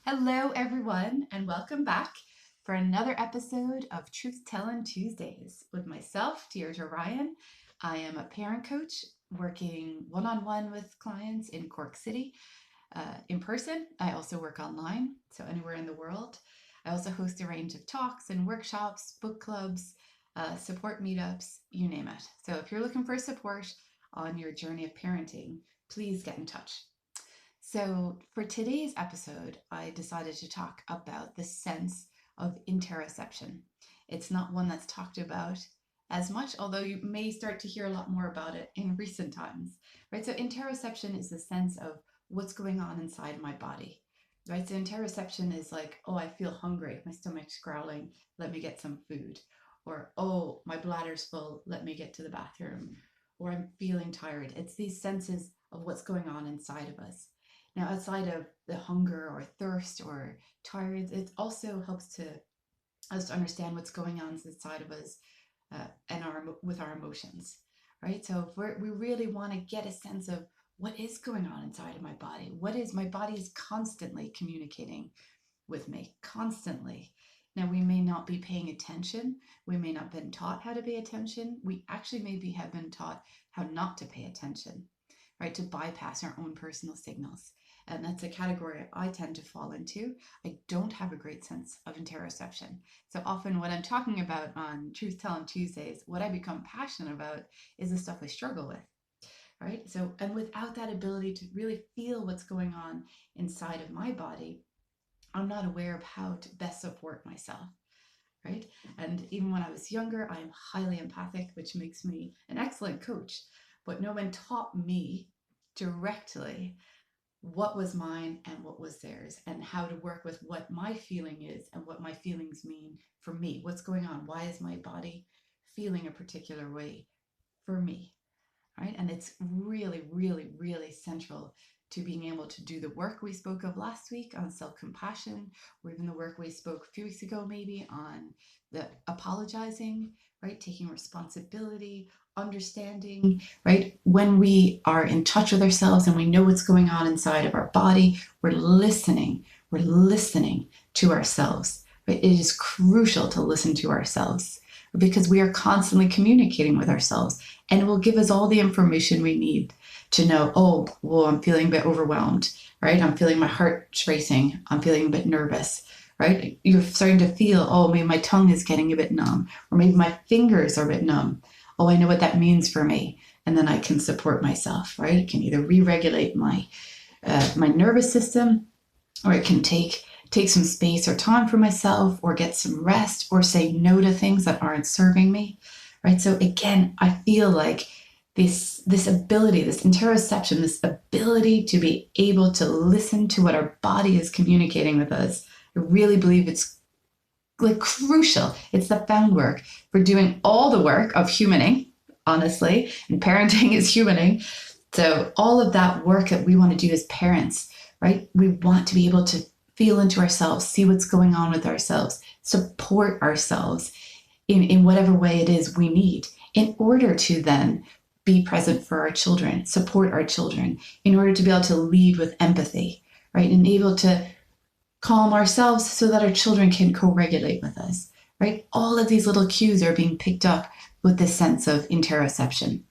Hello, everyone, and welcome back for another episode of Tellin Tuesdays with myself, Deirdre Ryan. I am a parent coach working one-on-one with clients in Cork City in person. I also work online, so anywhere in the world. I also host a range of talks and workshops, book clubs, support meetups, you name it. So if you're looking for support on your journey of parenting, please get in touch. So, for today's episode, I decided to talk about the sense of interoception. It's not one that's talked about as much, although you may start to hear a lot more about it in recent times, right? So, interoception is the sense of what's going on inside my body, right? So, interoception is like, oh, I feel hungry, my stomach's growling, let me get some food. Or, oh, my bladder's full, let me get to the bathroom. Or, I'm feeling tired. It's these senses of what's going on inside of us. Now, outside of the hunger or thirst or tired, it also helps to us to understand what's going on inside of us and with our emotions, right? So if we really want to get a sense of what is going on inside of my body, my body is constantly communicating with me, constantly. Now, we may not be paying attention. We may not have been taught how to pay attention. We actually maybe have been taught how not to pay attention, right? To bypass our own personal signals. And that's a category I tend to fall into. I don't have a great sense of interoception. So often what I'm talking about on Truth Telling Tuesdays, what I become passionate about is the stuff I struggle with, right? So, and without that ability to really feel what's going on inside of my body, I'm not aware of how to best support myself, right? And even when I was younger, I am highly empathic, which makes me an excellent coach. But no one taught me directly what was mine and what was theirs, and how to work with what my feeling is and what my feelings mean for me. What's going on? Why is my body feeling a particular way for me? Right? And it's really, really, really central to being able to do the work we spoke of last week on self-compassion, or even the work we spoke a few weeks ago maybe on the apologizing, right? Taking responsibility, understanding, right? When we are in touch with ourselves and we know what's going on inside of our body, we're listening. We're listening to ourselves. Right? It is crucial to listen to ourselves because we are constantly communicating with ourselves, and it will give us all the information we need to know, oh, well, I'm feeling a bit overwhelmed, right? I'm feeling my heart racing. I'm feeling a bit nervous, right? You're starting to feel, oh, maybe my tongue is getting a bit numb, or maybe my fingers are a bit numb. Oh, I know what that means for me. And then I can support myself, right? It can either re-regulate my nervous system, or it can take some space or time for myself, or get some rest, or say no to things that aren't serving me, right? So again, I feel like this ability, this interoception, this ability to be able to listen to what our body is communicating with us, I really believe it's like crucial. It's the found work for doing all the work of humaning, honestly, and parenting is humaning. So all of that work that we want to do as parents, right? We want to be able to feel into ourselves, see what's going on with ourselves, support ourselves in whatever way it is we need in order to then be present for our children, support our children, in order to be able to lead with empathy, right? And able to calm ourselves so that our children can co-regulate with us, right? All of these little cues are being picked up with this sense of interoception.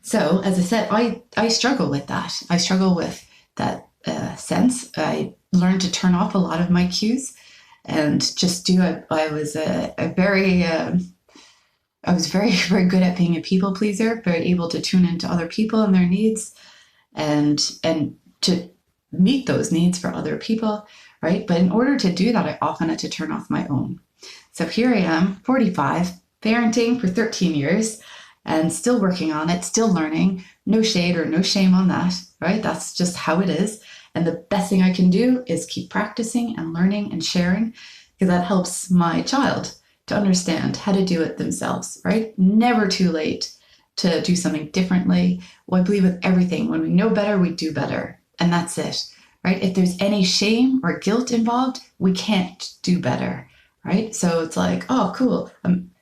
So, as I said, I struggle with that. I struggle with that sense. I learned to turn off a lot of my cues and just do it. I was I was very, very good at being a people pleaser, very able to tune into other people and their needs, and to meet those needs for other people, right? But in order to do that, I often had to turn off my own. So here I am, 45, parenting for 13 years, and still working on it, still learning. No shade or no shame on that, right? That's just how it is. And the best thing I can do is keep practicing and learning and sharing, because that helps my child to understand how to do it themselves, right? Never too late to do something differently. Well, I believe with everything, when we know better, we do better. And that's it, right? If there's any shame or guilt involved, we can't do better, right? So it's like, oh, cool.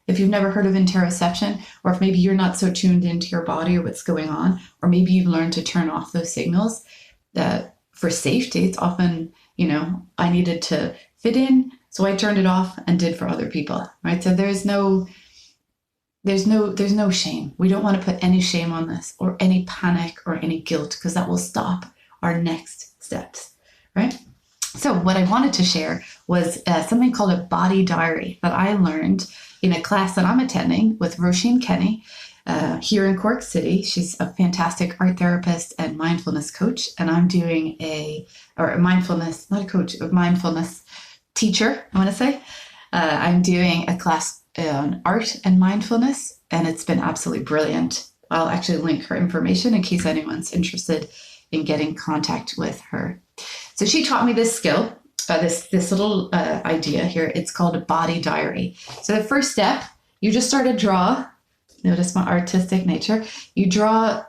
If you've never heard of interoception, or if maybe you're not so tuned into your body or what's going on, or maybe you've learned to turn off those signals, that for safety, it's often I needed to fit in, so I turned it off and did for other people, right? So there's no shame. We don't want to put any shame on this or any panic or any guilt, because that will stop our next steps, right? So what I wanted to share was something called a body diary that I learned in a class that I'm attending with Roisin Kenny here in Cork City. She's a fantastic art therapist and mindfulness coach, and I'm doing a mindfulness, not a coach, a mindfulness teacher, I want to say. I'm doing a class on art and mindfulness, and it's been absolutely brilliant. I'll actually link her information in case anyone's interested in getting contact with her. So she taught me this skill, this little idea here. It's called a body diary. So the first step, you just start to draw. Notice my artistic nature. You draw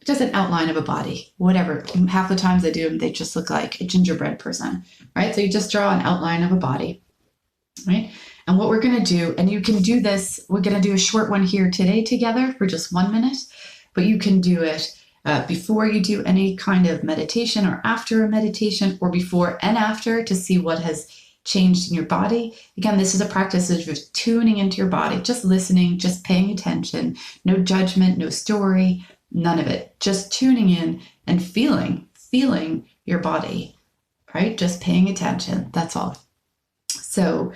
just an outline of a body, whatever. Half the times I do them, they just look like a gingerbread person, right? So you just draw an outline of a body, right? And what we're going to do, and you can do this, we're going to do a short one here today together for just 1 minute, but you can do it before you do any kind of meditation, or after a meditation, or before and after, to see what has changed in your body. Again, this is a practice of just tuning into your body, just listening, just paying attention, no judgment, no story, none of it. Just tuning in and feeling your body, right? Just paying attention. That's all. So,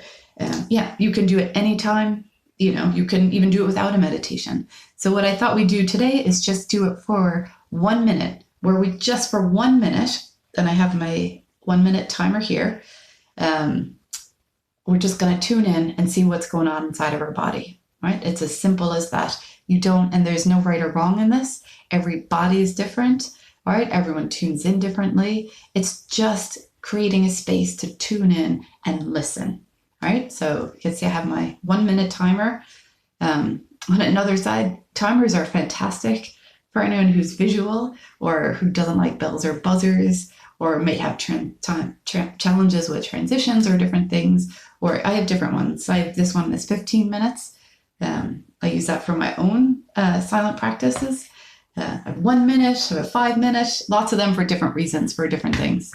yeah, you can do it anytime. You can even do it without a meditation. So what I thought we'd do today is just do it for 1 minute, where we just for 1 minute, and I have my 1 minute timer here. We're just going to tune in and see what's going on inside of our body, right? It's as simple as that. And there's no right or wrong in this. Every body is different, right? Everyone tunes in differently. It's just creating a space to tune in and listen, right? So you can see I have my 1 minute timer. On another side, timers are fantastic for anyone who's visual or who doesn't like bells or buzzers, or may have challenges with transitions or different things. Or I have different ones. This one is 15 minutes. I use that for my own silent practices. I have 1 minute, I have 5 minutes, lots of them for different reasons, for different things.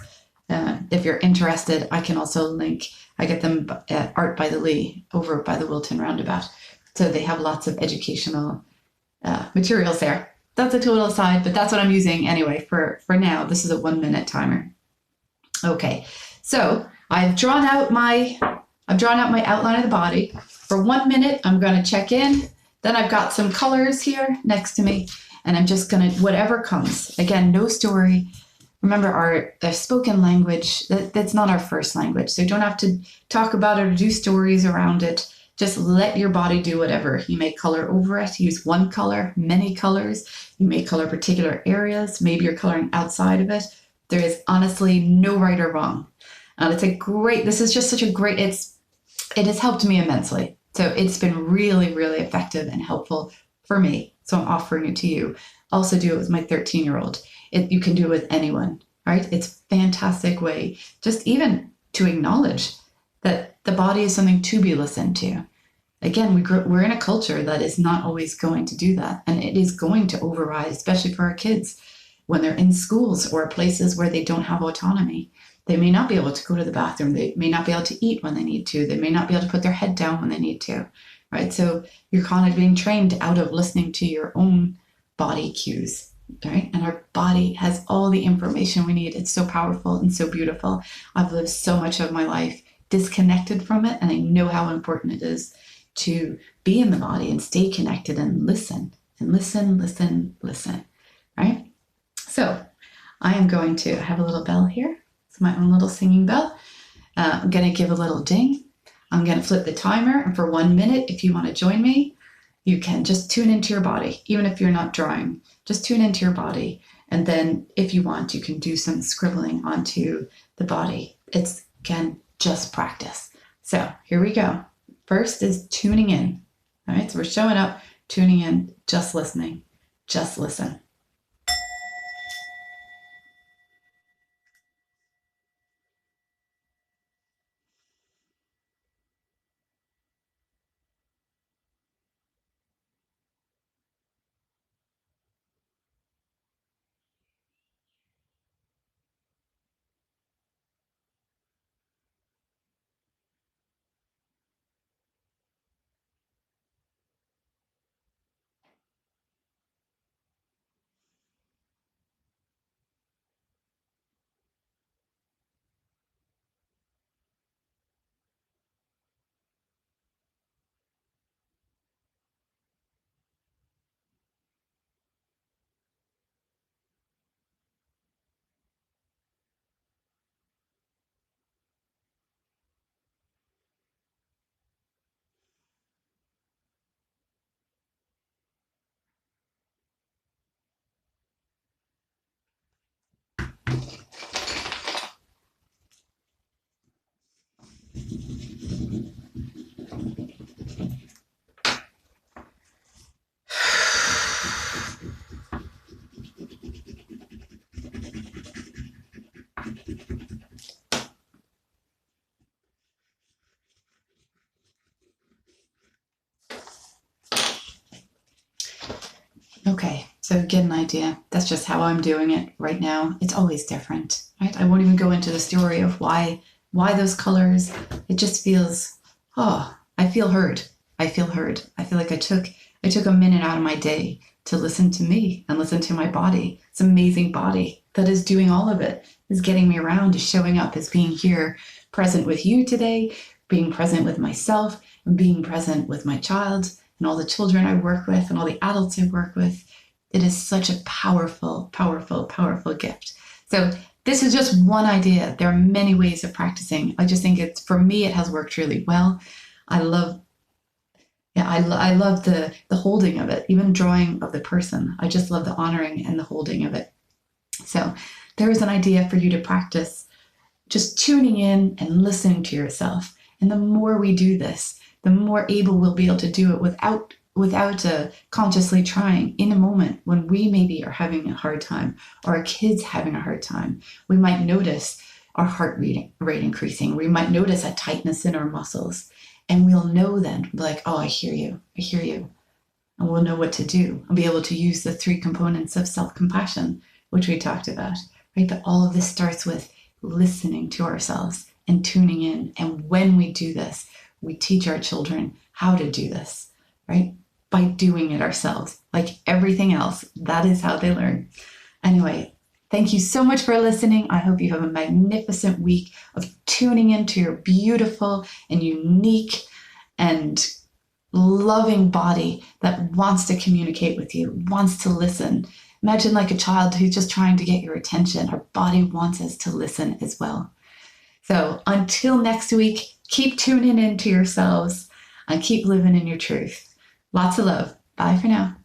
If you're interested, I can also link. I get them at Art by the Lee over by the Wilton Roundabout. So they have lots of educational materials there. That's a total aside, but that's what I'm using anyway for now. This is a 1 minute timer. Okay, so I've drawn out my outline of the body. For 1 minute, I'm going to check in. Then I've got some colors here next to me, and I'm just going to, whatever comes. Again, no story. Remember, our spoken language, that's not our first language. So you don't have to talk about it or do stories around it. Just let your body do whatever. You may color over it, use one color, many colors. You may color particular areas. Maybe you're coloring outside of it. There is honestly no right or wrong. This is just such a great, it has helped me immensely. So it's been really, really effective and helpful for me. So I'm offering it to you. Also do it with my 13-year-old. You can do it with anyone, right? It's a fantastic way just even to acknowledge that the body is something to be listened to. Again, we're in a culture that is not always going to do that. And it is going to override, especially for our kids, when they're in schools or places where they don't have autonomy. They may not be able to go to the bathroom. They may not be able to eat when they need to. They may not be able to put their head down when they need to, right? So you're kind of being trained out of listening to your own body cues, right? And our body has all the information we need. It's so powerful and so beautiful. I've lived so much of my life disconnected from it, and I know how important it is to be in the body and stay connected and listen, right? So I am going to have a little bell here. It's my own little singing bell. I'm going to give a little ding. I'm going to flip the timer, and for 1 minute, if you want to join me, you can just tune into your body. Even if you're not drawing, just tune into your body. And then if you want, you can do some scribbling onto the body. It's, again, just practice. So here we go. First is tuning in. All right, so we're showing up, tuning in, just listening. Just listen. Okay, so get an idea. That's just how I'm doing it right now. It's always different, right? I won't even go into the story of why those colors. It just feels, oh, I feel heard. I feel heard. I feel like I took a minute out of my day to listen to me and listen to my body. It's an amazing body that is doing all of it, is getting me around, is showing up, is being here, present with you today, being present with myself, and being present with my child and all the children I work with and all the adults I work with. It is such a powerful, powerful, powerful gift. So this is just one idea. There are many ways of practicing. I just think it's, for me, it has worked really well. I love, yeah, I love the holding of it, even drawing of the person. I just love the honoring and the holding of it. So there is an idea for you to practice just tuning in and listening to yourself. And the more we do this, the more able we'll be able to do it without consciously trying in a moment when we maybe are having a hard time or our kids having a hard time. We might notice our rate increasing. We might notice a tightness in our muscles. And we'll know then, like, oh, I hear you. I hear you. And we'll know what to do and be able to use the three components of self-compassion, which we talked about, right? But all of this starts with listening to ourselves and tuning in. And when we do this, we teach our children how to do this, right? By doing it ourselves. Like everything else, that is how they learn. Anyway, thank you so much for listening. I hope you have a magnificent week of tuning into your beautiful and unique and loving body that wants to communicate with you, wants to listen. Imagine like a child who's just trying to get your attention. Our body wants us to listen as well. So until next week, keep tuning into yourselves and keep living in your truth. Lots of love. Bye for now.